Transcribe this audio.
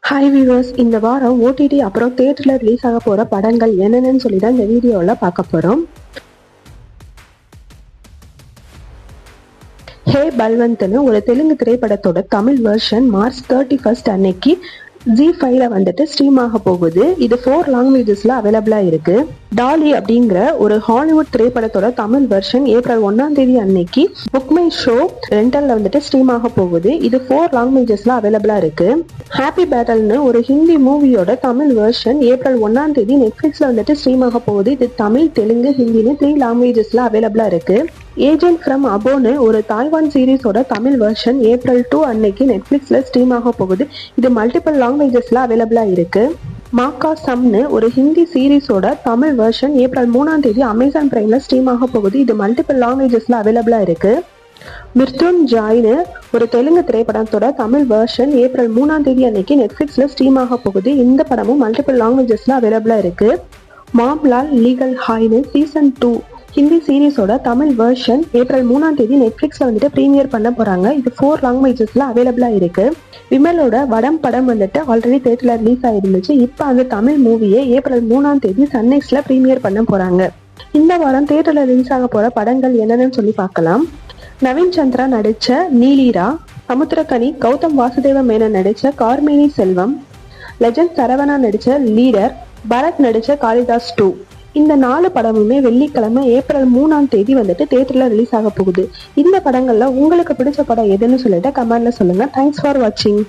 Hi viewers, இந்த வாரம் OTT அப்புறம் தியேட்டரில் ரிலீஸ் ஆக போகிற படங்கள் என்னென்னு சொல்லி தான் இந்த வீடியோவில் பார்க்க போகிறோம். ஹே பல்வந்த்னு ஒரு தெலுங்கு திரைப்படத்தோட தமிழ் வெர்ஷன் மார்ச் 31 அன்னைக்கு Zee5ல வந்துட்டு ஸ்ட்ரீம் ஆக போகுது. இது 4 லாங்குவேஜஸ்ல அவைலபிளா இருக்கு. டாலி அப்படிங்கிற ஒரு ஹாலிவுட் திரைப்படத்தோட தமிழ் வெர்ஷன் ஏப்ரல் 1 அன்னைக்கு புக் மை ஷோ ரெண்டல்ல வந்துட்டு ஸ்ட்ரீம் ஆக போகுது. இது 4 லாங்குவேஜஸ்ல அவைலபிளா இருக்கு. ஹாப்பி பேட்டல்னு ஒரு ஹிந்தி மூவியோட தமிழ் வெர்ஷன் ஏப்ரல் 1 நெட்ஃபிளிக்ஸ்ல வந்துட்டு ஸ்ட்ரீம் ஆக போகுது. இது தமிழ், தெலுங்கு, ஹிந்தின்னு 3 லாங்குவேஜஸ்ல அவைலபிளா இருக்கு. ஏஜென்ட் ஃப்ரம் அபோன்னு ஒரு தாய்வான் சீரீஸோட தமிழ் வெர்ஷன் ஏப்ரல் 2 அன்னைக்கு நெட்ஃபிளிக்ஸ்ல ஸ்ட்ரீம் ஆக போகுது. இது மல்டிபிள் லாங்குவேஜஸ்ல அவைலபிளா இருக்கு. மாக்கா சம்னு ஒரு ஹிந்தி சீரீஸோட தமிழ் வெர்ஷன் ஏப்ரல் 3 அமேசான் பிரைம்ல ஸ்ட்ரீம் ஆக போகுது. இது மல்டிபிள் லாங்குவேஜஸ்ல அவைலபிளா இருக்கு. மிருத்யுஞ்ஜாய்னு ஒரு தெலுங்கு திரைப்படத்தோட தமிழ் வெர்ஷன் ஏப்ரல் 3 அன்னைக்கு நெட்ஃபிளிக்ஸ்ல ஸ்ட்ரீம் ஆக போகுது. இந்த படமும் மல்டிபிள் லாங்குவேஜஸ்ல அவைலபிளா இருக்கு. மாம்லால் லீகல் ஹாய்னு சீசன் 2 ஹிந்தி சீரீஸோட தமிழ் வெர்ஷன் ஏப்ரல் 3 நெட்ஃபிளிக்ஸ்ல வந்துட்டு ப்ரீமியர் பண்ண போறாங்க. இது 4 லாங்குவேஜஸ்ல அவைலபிளா இருக்கு. விமலோட வடம் படம் வந்துட்டு ஆல்ரெடி தியேட்டர்ல ரிலீஸ் ஆயிருந்துச்சு. இப்போ அந்த தமிழ் மூவியை ஏப்ரல் 3 சன்நெக்ஸ்ட்ல ப்ரீமியர் பண்ண போறாங்க. இந்த வாரம் தியேட்டர்ல ரிலீஸ் ஆக போற படங்கள் என்னன்னு சொல்லி பார்க்கலாம். நவீன் சந்திரா நடிச்ச நீலிரா, சமுத்திரக்கனி, கௌதம் வாசுதேவ மேனன் நடிச்ச கார்மேனி செல்வம், லெஜண்ட் சரவணா நடிச்ச லீடர், பரத் நடிச்ச காளிதாஸ் 2. இந்த 4 படமுமே வெள்ளிக்கிழமை ஏப்ரல் 3 வந்துட்டு தியேட்டர்ல ரிலீஸ் ஆக போகுது. இந்த படங்கள்ல உங்களுக்கு பிடிச்ச படம் எதுன்னு சொல்லிட்டு கமெண்ட்ல சொல்லுங்க. தேங்க்ஸ் ஃபார் வாட்சிங்.